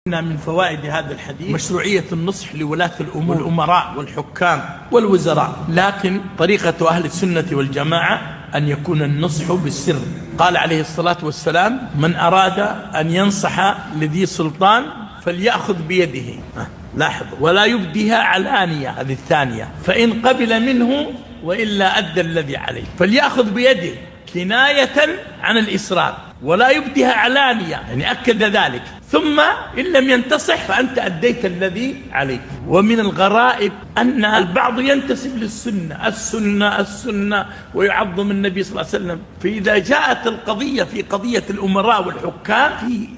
من فوائد هذا الحديث مشروعية النصح لولاة الأمور والأمراء والحكام والوزراء، لكن طريقة أهل السنة والجماعة أن يكون النصح بالسر. قال عليه الصلاة والسلام: من أراد أن ينصح لذي سلطان فليأخذ بيده، لاحظ، ولا يبديها علانية، هذه الثانية، فإن قبل منه وإلا أدى الذي عليه. فليأخذ بيده كناية عن الإصرار، ولا يبديها علانية، يعني أكد ذلك. ثم إن لم ينتصح فأنت أديت الذي عليك. ومن الغرائب أن البعض ينتسب للسنة، السنة ويعظم النبي صلى الله عليه وسلم، فإذا جاءت القضية في قضية الأمراء والحكام في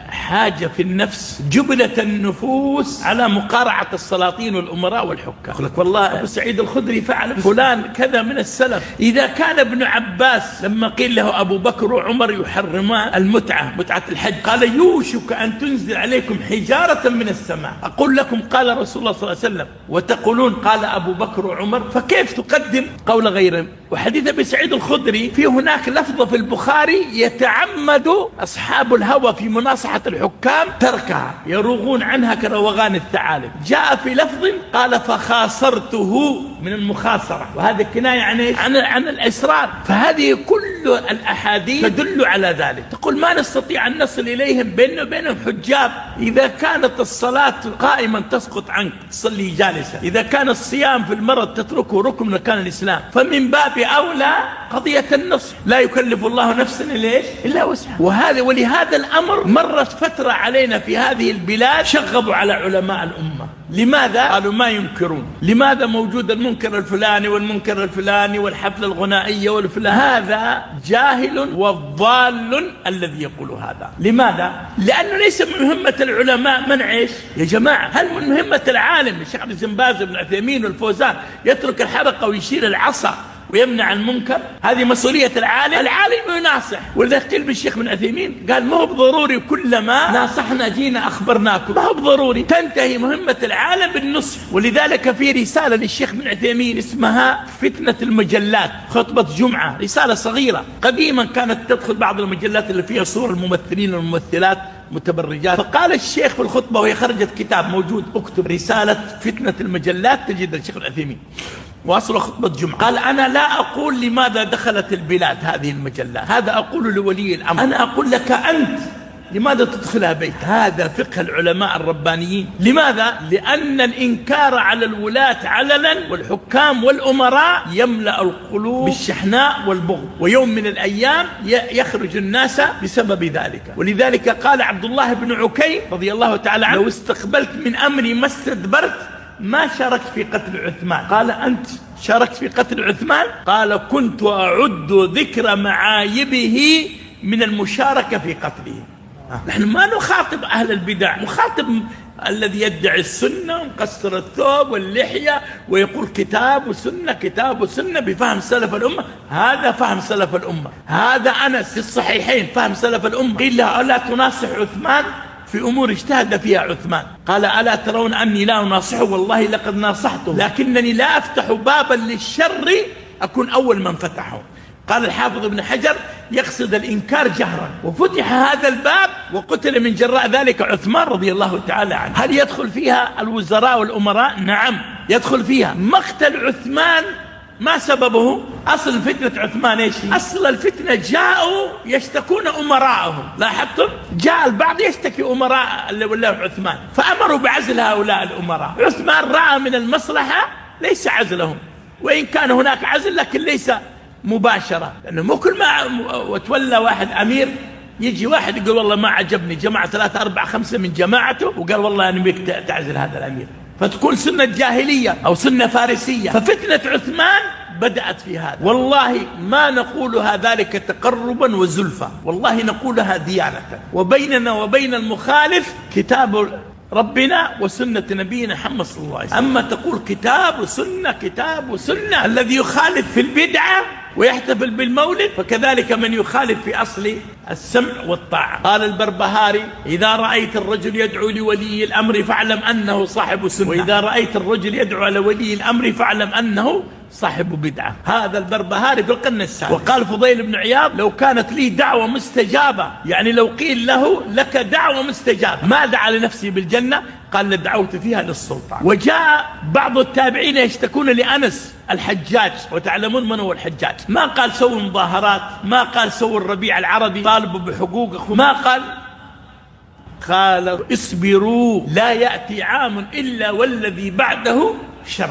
حاجة في النفس، جبلت النفوس على مقارعة السلاطين والأمراء والحكام. يقول لك والله أبو سعيد الخدري فعل فلان كذا من السلف. إذا كان ابن عباس لما قيل له أبو بكر وعمر يحرمان المتعة، متعة الحج، قال: يوشك أن تنزل عليكم حجارة من السماء. أقول لكم قال رسول الله صلى الله عليه وسلم وتقولون قال أبو بكر وعمر، فكيف تقدم قول غيرهم؟ وحديث أبي سعيد الخدري في هناك لفظة في البخاري يتعمد أصحاب الهوى في مناصحة الحكام تركها، يروغون عنها كروغان الثعالب. جاء في لفظ قال: فخاصرته، من المخاصرة، وهذا كناية عن الإصرار. فهذه كل الأحاديث تدل على ذلك. تقول ما نستطيع أن نصل إليهم، بيننا وبينهم حجاب. إذا كانت الصلاة قائما تسقط عنك تصلي جالسا، إذا كان الصيام في المرض تتركه ركن من أركان الإسلام، فمن باب أولى قضية النصح. لا يكلف الله نفسا إلا وسعها. ولهذا الأمر مرت فترة علينا في هذه البلاد شغبوا على علماء الأمة. لماذا؟ قالوا ما ينكرون. لماذا موجود المنكر الفلاني والمنكر الفلاني والحفلة الغنائية والفلان؟ هذا جاهل والضال الذي يقول هذا. لماذا؟ لأنه ليس من مهمة العلماء منع إيش؟ يا جماعة، هل من مهمة العالم الشيخ عبد الباز بن عثيمين والفوزان يترك الحلقة ويشيل العصا ويمنع المنكر؟ هذه مسؤولية العالم. العالم يناصح. ولذلك قيل بالشيخ بن عثيمين قال: ما هو بضروري كلما ناصحنا جينا أخبرناكم، ما هو بضروري. تنتهي مهمة العالم بالنصح. ولذلك في رسالة للشيخ بن عثيمين اسمها فتنة المجلات، خطبة جمعة، رسالة صغيرة. قديما كانت تدخل بعض المجلات اللي فيها صور الممثلين والممثلات متبرجات. فقال الشيخ في الخطبة وهي خرجت كتاب موجود، اكتب رسالة فتنة المجلات تجد الشيخ العثيمين، واصل خطبة جمعة. قال: أنا لا أقول لماذا دخلت البلاد هذه المجلات، هذا أقول لولي الأمر. أنا أقول لك أنت لماذا تدخلها بيت؟ هذا فقه العلماء الربانيين. لماذا؟ لأن الإنكار على الولاة علنا والحكام والأمراء يملأ القلوب بالشحناء والبغض، ويوم من الأيام يخرج الناس بسبب ذلك. ولذلك قال عبد الله بن عكيم رضي الله تعالى عنه: لو استقبلت من أمري ما استدبرت ما شاركت في قتل عثمان. قال: أنت شاركت في قتل عثمان؟ قال: كنت أعد ذكر معايبه من المشاركة في قتله. نحن ما نخاطب أهل البدع، نخاطب الذي يدعي السنة ومقصر الثوب واللحية ويقول كتاب وسنة كتاب وسنة بفهم سلف الأمة. هذا فهم سلف الأمة. هذا أنس في الصحيحين فهم سلف الأمة. قيل له: ألا تناصح عثمان في أمور اجتهد فيها عثمان؟ قال: ألا ترون أني لا أناصحه؟ والله لقد ناصحته، لكنني لا أفتح بابا للشر أكون أول من فتحه. قال الحافظ ابن حجر: يقصد الإنكار جهرا. وفتح هذا الباب وقتل من جراء ذلك عثمان رضي الله تعالى عنه. هل يدخل فيها الوزراء والأمراء؟ نعم يدخل فيها. مقتل عثمان ما سببه؟ أصل فتنة عثمان إيش؟ أصل الفتنة جاءوا يشتكون أمراءهم. لاحظتم؟ جاء البعض يشتكي أمراء اللي ولاهم عثمان، فأمروا بعزل هؤلاء الأمراء. عثمان رأى من المصلحة ليس عزلهم، وإن كان هناك عزل لكن ليس مباشرة، لأنه مو كل ما وتولى واحد أمير يجي واحد يقول والله ما عجبني، جماعة 3 4 5 من جماعته وقال والله أنا بيك تعزل هذا الأمير، فتكون سنة جاهلية أو سنة فارسية. ففتنة عثمان بدأت في هذا. والله ما نقولها ذلك تقربا وزلفا، والله نقولها ديانة. وبيننا وبين المخالف كتاب ربنا وسنة نبينا محمد صلى الله عليه وسلم. أما تقول كتاب وسنة كتاب وسنة، الذي يخالف في البدعة ويحتفل بالمولد فكذلك من يخالف في أصل السمع والطاعة. قال البربهاري: إذا رأيت الرجل يدعو لولي الأمر فاعلم أنه صاحب سنة، وإذا رأيت الرجل يدعو على ولي الأمر فاعلم أنه صاحب بدعة. هذا البربهاري في القرن السابع. وقال فضيل بن عياض: لو كانت لي دعوة مستجابة، يعني لو قيل له لك دعوة مستجابة ما دعا لنفسه بالجنة، قال لدعوت فيها للسلطان. وجاء بعض التابعين يشتكون لأنس الحجاج، وتعلمون من هو الحجاج. ما قال سووا مظاهرات، ما قال سووا الربيع العربي طالبوا بحقوقكم، ما قال اصبروا لا يأتي عام إلا والذي بعده شر،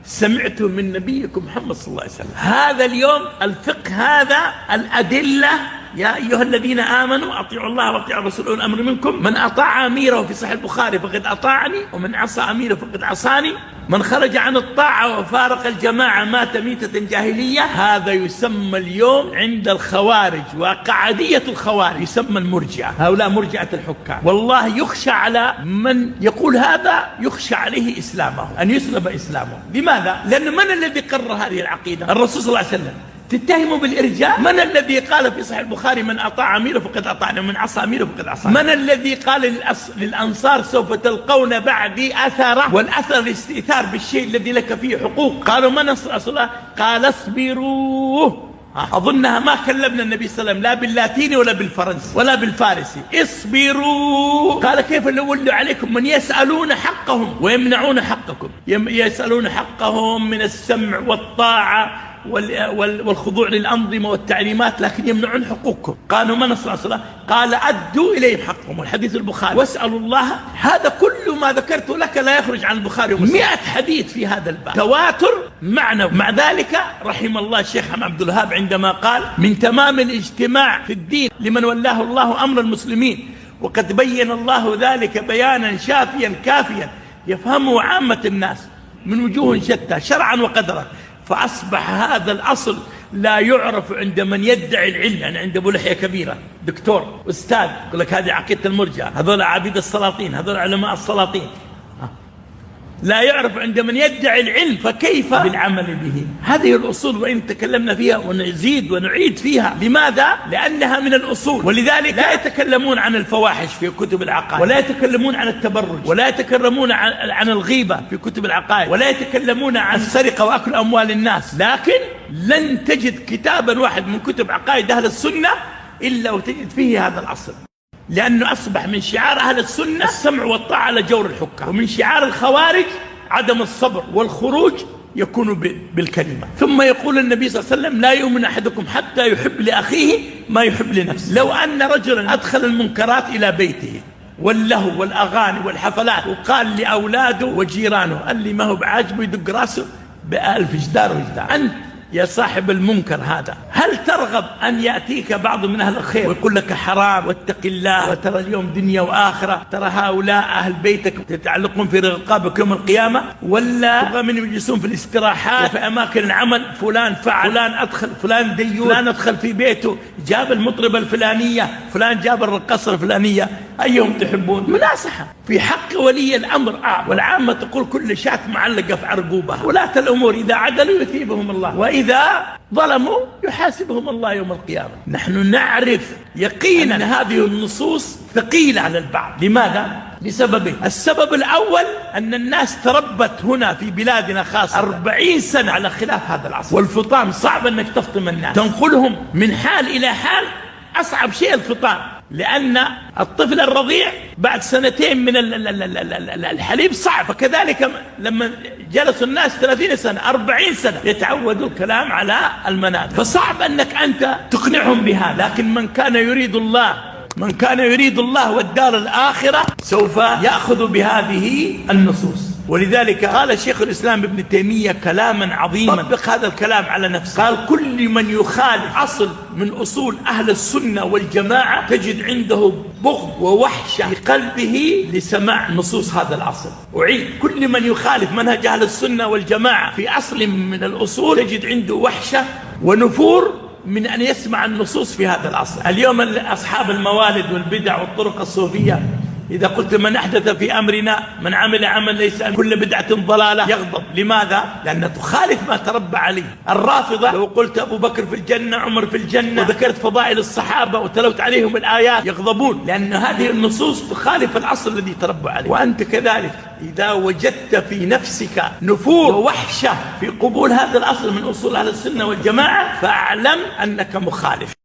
سمعته من نبيكم محمد صلى الله عليه وسلم. هذا اليوم الفقه، هذا الأدلة: يا أيها الذين آمنوا أطيعوا الله وأطيعوا الرسول أولي الأمر منكم، من أطاع أميره في صحيح البخاري فقد أطاعني، ومن عصى أميره فقد عصاني، من خرج عن الطاعة وفارق الجماعة مات ميتة جاهلية. هذا يسمى اليوم عند الخوارج وقعدية الخوارج يسمى المرجئة. هؤلاء مرجئة الحكام. والله يخشى على من يقول هذا، يخشى عليه إسلامه، أن يسلب إسلامه. لماذا؟ لأن من الذي قرر هذه العقيدة؟ الرسول صلى الله عليه وسلم. تتهموا بالإرجاء؟ من الذي قال في صحيح البخاري: من أطاع أميره فقد أطاعني، ومن عصى أميره فقد عصاني؟ من الذي قال للأنصار: سوف تلقون بعدي أثرة، والأثر الاستئثار بالشيء الذي لك فيه حقوق؟ قالوا: من نصر رسول الله؟ قال: اصبروا. أظنها ما كلمنا النبي صلى الله عليه وسلم لا باللاتيني ولا بالفرنسي ولا بالفارسي. اصبروا. قال: كيف نولوا عليكم من يسألون حقهم ويمنعون حقكم؟ يسألون حقهم من السمع والطاعة والخضوع للأنظمة والتعليمات، لكن يمنعون حقوقكم. قالوا: من نصر رسول الله؟ قال: أدوا إليهم حقهم، والحديث البخاري. واسألوا الله. هذا كل ما ذكرت لك لا يخرج عن البخاري ومسلم. 100 حديث في هذا الباب تواتر معنوي. مع ذلك رحم الله الشيخ محمد عبد الوهاب عندما قال: من تمام الاجتماع في الدين لمن ولاه الله أمر المسلمين، وقد بين الله ذلك بيانا شافيا كافيا يفهمه عامة الناس من وجوه شتى شرعا وقدرا، فأصبح هذا الأصل لا يعرف عند من يدعي العلم. يعني عند أبو لحية كبيرة، دكتور، أستاذ، يقول لك هذه عقيدة المرجئة، هذول عبيد السلاطين، هذول علماء السلاطين. لا يعرف عند من يدعي العلم، فكيف بالعمل به؟ هذه الأصول وإن تكلمنا فيها ونزيد ونعيد فيها. لماذا؟ لأنها من الأصول. ولذلك لا يتكلمون عن الفواحش في كتب العقائد، ولا يتكلمون عن التبرج، ولا يتكلمون عن الغيبة في كتب العقائد، ولا يتكلمون عن السرقة وأكل أموال الناس. لكن لن تجد كتابا واحد من كتب عقائد أهل السنة إلا وتجد فيه هذا الأصل، لأنه أصبح من شعار أهل السنة السمع والطاعة على جور الحكام، ومن شعار الخوارج عدم الصبر والخروج يكون بالكلمة. ثم يقول النبي صلى الله عليه وسلم: لا يؤمن أحدكم حتى يحب لأخيه ما يحب لنفسه. لو أن رجلا أدخل المنكرات إلى بيته واللهو والأغاني والحفلات، وقال لأولاده وجيرانه: قال لي ما هو بعاجبه يدق راسه ب1000 جدار وجدار، أنت يا صاحب المنكر هذا هل ترغب أن يأتيك بعض من أهل الخير ويقول لك حرام واتق الله وترى اليوم دنيا وآخرة، ترى هؤلاء أهل بيتك تتعلقون في رقابك يوم القيامة؟ ولا تبغى من يجلسون في الاستراحات وفي أماكن العمل؟ فلان فعل، فلان أدخل، فلان ديون، فلان أدخل في بيته، جاب المطربة الفلانية، فلان جاب الرقصة الفلانية، أيهم تحبون؟ مناصحة في حق ولي الأمر. والعامة تقول كل شاة معلقة في عرقوبها. ولاة الأمور إذا عدلوا يثيبهم الله، وإذا ظلموا يحاسبهم الله يوم القيامة. نحن نعرف يقينا أن هذه النصوص ثقيلة على البعض. لماذا؟ لسببين. السبب الأول أن الناس تربت هنا في بلادنا خاصة 40 سنة على خلاف هذا العصر، والفطام صعب أنك تفطم الناس، تنقلهم من حال إلى حال. أصعب شيء الفطام، لأن الطفل الرضيع بعد 2 من الحليب صعب. فكذلك لما جلسوا الناس 30 سنة 40 سنة يتعودوا الكلام على المنابر، فصعب أنك أنت تقنعهم بها. لكن من كان يريد الله والدار الآخرة سوف يأخذ بهذه النصوص. ولذلك قال شيخ الإسلام ابن تيمية كلاما عظيما، طبق هذا الكلام على نفسه. قال: كل من يخالف أصل من أصول أهل السنة والجماعة تجد عنده بغض ووحشة في قلبه لسماع نصوص هذا الأصل. أعيد: كل من يخالف منهج أهل السنة والجماعة في أصل من الأصول تجد عنده وحشة ونفور من أن يسمع النصوص في هذا الأصل. اليوم أصحاب الموالد والبدع والطرق الصوفية إذا قلت من أحدث في أمرنا، من عمل عمل ليس كل بدعة ضلالة، يغضب. لماذا؟ لأن تخالف ما تربى عليه. الرافضة لو قلت أبو بكر في الجنة، عمر في الجنة، وذكرت فضائل الصحابة وتلوت عليهم الآيات، يغضبون، لأن هذه النصوص تخالف الأصل الذي تربى عليه. وأنت كذلك إذا وجدت في نفسك نفور ووحشة في قبول هذا الأصل من أصول أهل السنة والجماعة، فاعلم أنك مخالف.